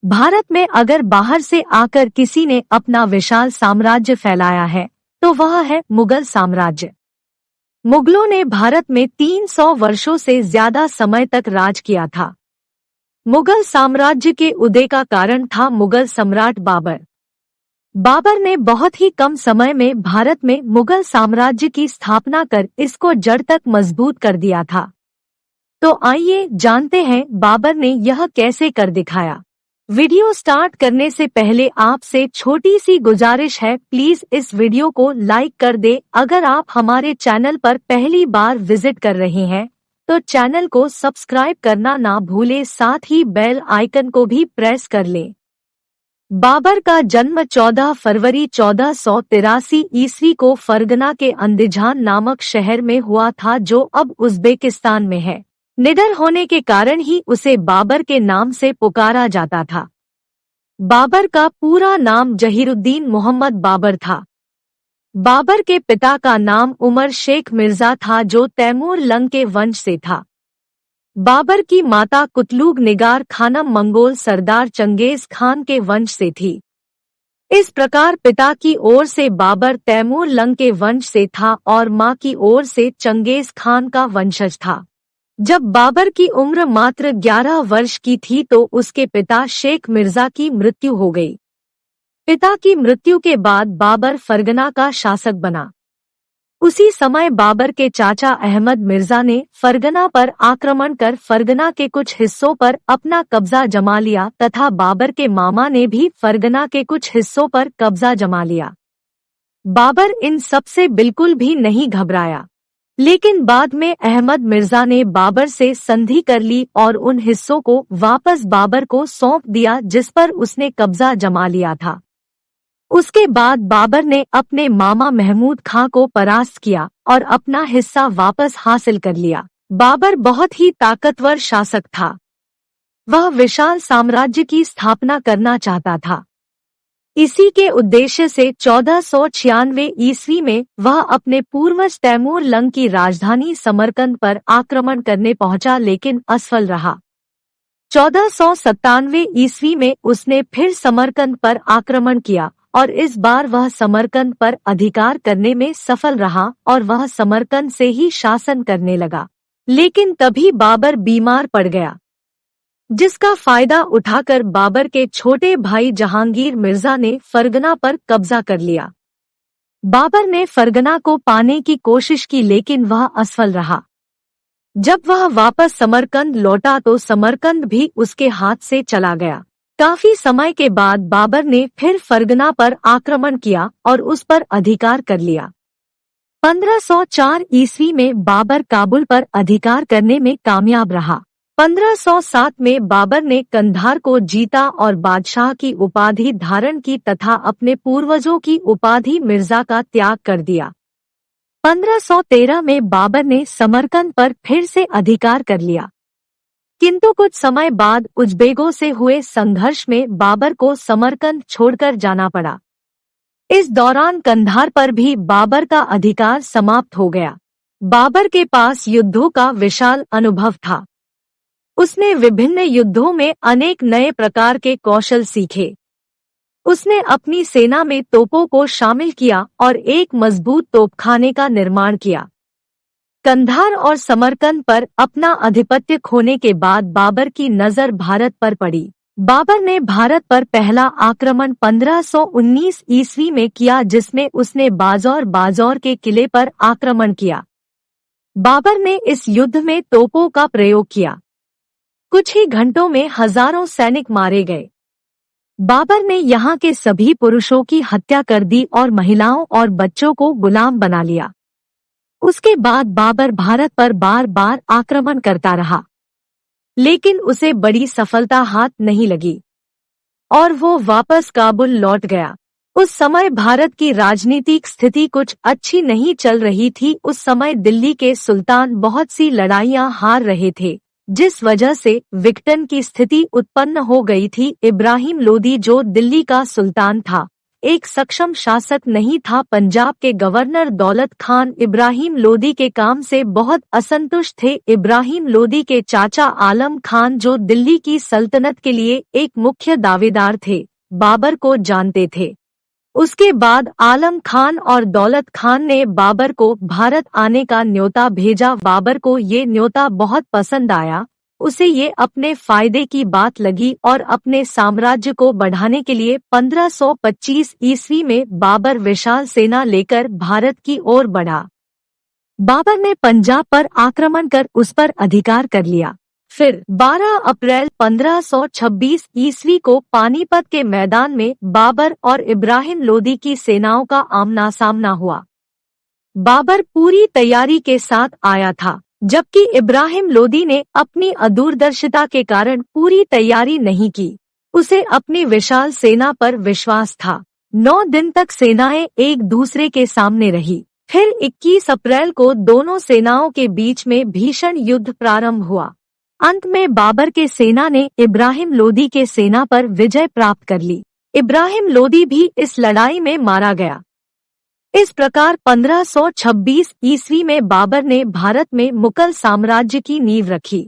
भारत में अगर बाहर से आकर किसी ने अपना विशाल साम्राज्य फैलाया है तो वह है मुगल साम्राज्य। मुगलों ने भारत में 300 वर्षों से ज्यादा समय तक राज किया था। मुगल साम्राज्य के उदय का कारण था मुगल सम्राट बाबर। बाबर ने बहुत ही कम समय में भारत में मुगल साम्राज्य की स्थापना कर इसको जड़ तक मजबूत कर दिया था। तो आइए जानते हैं बाबर ने यह कैसे कर दिखाया। वीडियो स्टार्ट करने से पहले आपसे छोटी सी गुजारिश है, प्लीज इस वीडियो को लाइक कर दे। अगर आप हमारे चैनल पर पहली बार विजिट कर रहे हैं तो चैनल को सब्सक्राइब करना ना भूले, साथ ही बेल आइकन को भी प्रेस कर ले। बाबर का जन्म 14 फरवरी 1483 ईस्वी को फरगना के अंदिजान नामक शहर में हुआ था, जो अब उज्बेकिस्तान में है। निडर होने के कारण ही उसे बाबर के नाम से पुकारा जाता था। बाबर का पूरा नाम जहीरुद्दीन मोहम्मद बाबर था। बाबर के पिता का नाम उमर शेख मिर्जा था, जो तैमूर लंग के वंश से था। बाबर की माता कुतलुग निगार खानम मंगोल सरदार चंगेज खान के वंश से थी। इस प्रकार पिता की ओर से बाबर तैमूर लंग के वंश से था और मां की ओर से चंगेज खान का वंशज था। जब बाबर की उम्र मात्र 11 वर्ष की थी तो उसके पिता शेख मिर्जा की मृत्यु हो गई। पिता की मृत्यु के बाद बाबर फरगना का शासक बना। उसी समय बाबर के चाचा अहमद मिर्जा ने फरगना पर आक्रमण कर फरगना के कुछ हिस्सों पर अपना कब्जा जमा लिया तथा बाबर के मामा ने भी फरगना के कुछ हिस्सों पर कब्जा जमा लिया। बाबर इन सब से बिल्कुल भी नहीं घबराया, लेकिन बाद में अहमद मिर्जा ने बाबर से संधि कर ली और उन हिस्सों को वापस बाबर को सौंप दिया जिस पर उसने कब्जा जमा लिया था। उसके बाद बाबर ने अपने मामा महमूद खां को परास्त किया और अपना हिस्सा वापस हासिल कर लिया। बाबर बहुत ही ताकतवर शासक था। वह विशाल साम्राज्य की स्थापना करना चाहता था। इसी के उद्देश्य से 1496 ईस्वी में वह अपने पूर्वज तैमूर लंग की राजधानी समरकंद पर आक्रमण करने पहुंचा, लेकिन असफल रहा। 1497 ईस्वी में उसने फिर समरकंद पर आक्रमण किया और इस बार वह समरकंद पर अधिकार करने में सफल रहा और वह समरकंद से ही शासन करने लगा। लेकिन तभी बाबर बीमार पड़ गया, जिसका फायदा उठाकर बाबर के छोटे भाई जहांगीर मिर्जा ने फरगना पर कब्जा कर लिया। बाबर ने फरगना को पाने की कोशिश की, लेकिन वह असफल रहा। जब वह वापस समरकंद लौटा तो समरकंद भी उसके हाथ से चला गया। काफी समय के बाद बाबर ने फिर फरगना पर आक्रमण किया और उस पर अधिकार कर लिया। 1504 ईस्वी में बाबर काबुल पर अधिकार करने में कामयाब रहा। 1507 में बाबर ने कंधार को जीता और बादशाह की उपाधि धारण की तथा अपने पूर्वजों की उपाधि मिर्जा का त्याग कर दिया। 1513 में बाबर ने समरकंद पर फिर से अधिकार कर लिया, किंतु कुछ समय बाद उज्बेकों से हुए संघर्ष में बाबर को समरकंद छोड़कर जाना पड़ा। इस दौरान कंधार पर भी बाबर का अधिकार समाप्त हो गया। बाबर के पास युद्धों का विशाल अनुभव था। उसने विभिन्न युद्धों में अनेक नए प्रकार के कौशल सीखे। उसने अपनी सेना में तोपों को शामिल किया और एक मजबूत तोपखाने का निर्माण किया। कंधार और समरकंद पर अपना आधिपत्य खोने के बाद बाबर की नजर भारत पर पड़ी। बाबर ने भारत पर पहला आक्रमण 1519 ईस्वी में किया, जिसमें उसने बाजौर के किले पर आक्रमण किया। बाबर ने इस युद्ध में तोपों का प्रयोग किया। कुछ ही घंटों में हजारों सैनिक मारे गए। बाबर ने यहाँ के सभी पुरुषों की हत्या कर दी और महिलाओं और बच्चों को गुलाम बना लिया। उसके बाद बाबर भारत पर बार बार आक्रमण करता रहा, लेकिन उसे बड़ी सफलता हाथ नहीं लगी और वो वापस काबुल लौट गया। उस समय भारत की राजनीतिक स्थिति कुछ अच्छी नहीं चल रही थी। उस समय दिल्ली के सुल्तान बहुत सी लड़ाइयां हार रहे थे, जिस वजह से विघटन की स्थिति उत्पन्न हो गई थी। इब्राहिम लोदी जो दिल्ली का सुल्तान था, एक सक्षम शासक नहीं था। पंजाब के गवर्नर दौलत खान इब्राहिम लोदी के काम से बहुत असंतुष्ट थे। इब्राहिम लोदी के चाचा आलम खान, जो दिल्ली की सल्तनत के लिए एक मुख्य दावेदार थे, बाबर को जानते थे। उसके बाद आलम खान और दौलत खान ने बाबर को भारत आने का न्योता भेजा। बाबर को ये न्योता बहुत पसंद आया। उसे ये अपने फायदे की बात लगी और अपने साम्राज्य को बढ़ाने के लिए 1525 ईस्वी में बाबर विशाल सेना लेकर भारत की ओर बढ़ा। बाबर ने पंजाब पर आक्रमण कर उस पर अधिकार कर लिया। फिर 12 अप्रैल 1526 ईस्वी को पानीपत के मैदान में बाबर और इब्राहिम लोदी की सेनाओं का आमना सामना हुआ। बाबर पूरी तैयारी के साथ आया था, जबकि इब्राहिम लोदी ने अपनी अदूरदर्शिता के कारण पूरी तैयारी नहीं की। उसे अपनी विशाल सेना पर विश्वास था। 9 दिन तक सेनाएं एक दूसरे के सामने रही। फिर 21 अप्रैल को दोनों सेनाओं के बीच में भीषण युद्ध प्रारंभ हुआ। अंत में बाबर के सेना ने इब्राहिम लोदी के सेना पर विजय प्राप्त कर ली। इब्राहिम लोदी भी इस लड़ाई में मारा गया। इस प्रकार 1526 ईस्वी में बाबर ने भारत में मुगल साम्राज्य की नींव रखी।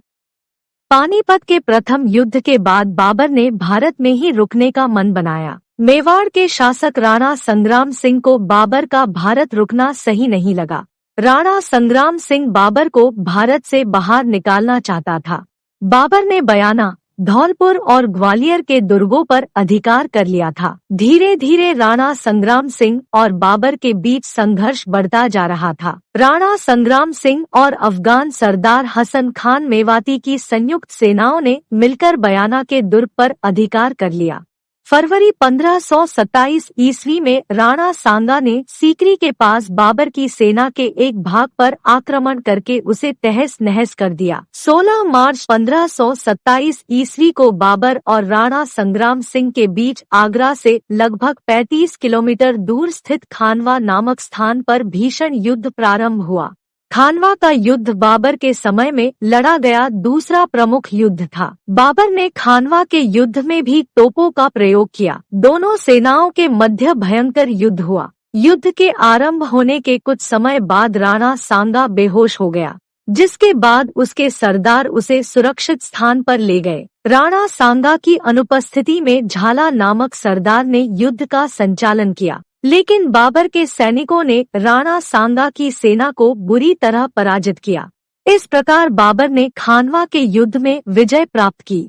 पानीपत के प्रथम युद्ध के बाद बाबर ने भारत में ही रुकने का मन बनाया। मेवाड़ के शासक राणा संग्राम सिंह को बाबर का भारत रुकना सही नहीं लगा। राणा संग्राम सिंह बाबर को भारत से बाहर निकालना चाहता था। बाबर ने बयाना, धौलपुर और ग्वालियर के दुर्गों पर अधिकार कर लिया था। धीरे धीरे राणा संग्राम सिंह और बाबर के बीच संघर्ष बढ़ता जा रहा था। राणा संग्राम सिंह और अफगान सरदार हसन खान मेवाती की संयुक्त सेनाओं ने मिलकर बयाना के दुर्ग पर अधिकार कर लिया। फरवरी 1527 ईस्वी में राणा सांगा ने सीकरी के पास बाबर की सेना के एक भाग पर आक्रमण करके उसे तहस नहस कर दिया। 16 मार्च 1527 ईस्वी को बाबर और राणा संग्राम सिंह के बीच आगरा से लगभग 35 किलोमीटर दूर स्थित खानवा नामक स्थान पर भीषण युद्ध प्रारंभ हुआ। खानवा का युद्ध बाबर के समय में लड़ा गया दूसरा प्रमुख युद्ध था। बाबर ने खानवा के युद्ध में भी तोपों का प्रयोग किया। दोनों सेनाओं के मध्य भयंकर युद्ध हुआ। युद्ध के आरंभ होने के कुछ समय बाद राणा सांगा बेहोश हो गया, जिसके बाद उसके सरदार उसे सुरक्षित स्थान पर ले गए। राणा सांगा की अनुपस्थिति में झाला नामक सरदार ने युद्ध का संचालन किया, लेकिन बाबर के सैनिकों ने राणा सांगा की सेना को बुरी तरह पराजित किया। इस प्रकार बाबर ने खानवा के युद्ध में विजय प्राप्त की।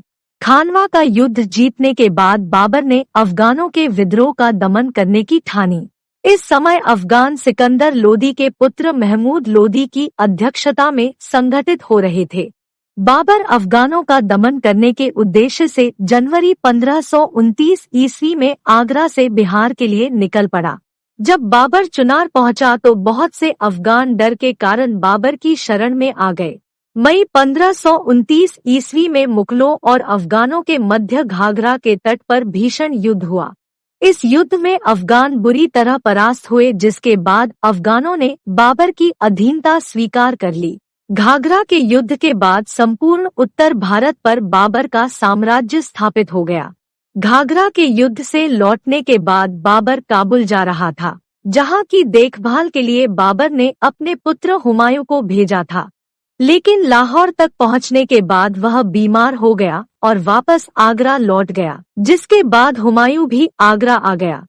खानवा का युद्ध जीतने के बाद बाबर ने अफगानों के विद्रोह का दमन करने की ठानी। इस समय अफगान सिकंदर लोदी के पुत्र महमूद लोदी की अध्यक्षता में संगठित हो रहे थे। बाबर अफगानों का दमन करने के उद्देश्य से जनवरी 1529 ईस्वी में आगरा से बिहार के लिए निकल पड़ा। जब बाबर चुनार पहुंचा तो बहुत से अफगान डर के कारण बाबर की शरण में आ गए। मई 1529 ईस्वी में मुगलों और अफगानों के मध्य घाघरा के तट पर भीषण युद्ध हुआ। इस युद्ध में अफगान बुरी तरह परास्त हुए, जिसके बाद अफगानों ने बाबर की अधीनता स्वीकार कर ली। घाघरा के युद्ध के बाद संपूर्ण उत्तर भारत पर बाबर का साम्राज्य स्थापित हो गया। घाघरा के युद्ध से लौटने के बाद बाबर काबुल जा रहा था, जहां की देखभाल के लिए बाबर ने अपने पुत्र हुमायूं को भेजा था। लेकिन लाहौर तक पहुंचने के बाद वह बीमार हो गया और वापस आगरा लौट गया, जिसके बाद हुमायूं भी आगरा आ गया।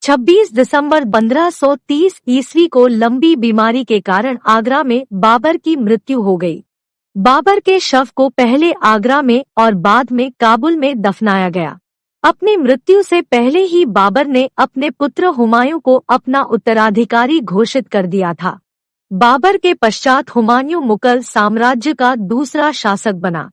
26 दिसंबर 1530 ईस्वी को लंबी बीमारी के कारण आगरा में बाबर की मृत्यु हो गई। बाबर के शव को पहले आगरा में और बाद में काबुल में दफनाया गया। अपनी मृत्यु से पहले ही बाबर ने अपने पुत्र हुमायूं को अपना उत्तराधिकारी घोषित कर दिया था। बाबर के पश्चात हुमायूं मुगल साम्राज्य का दूसरा शासक बना।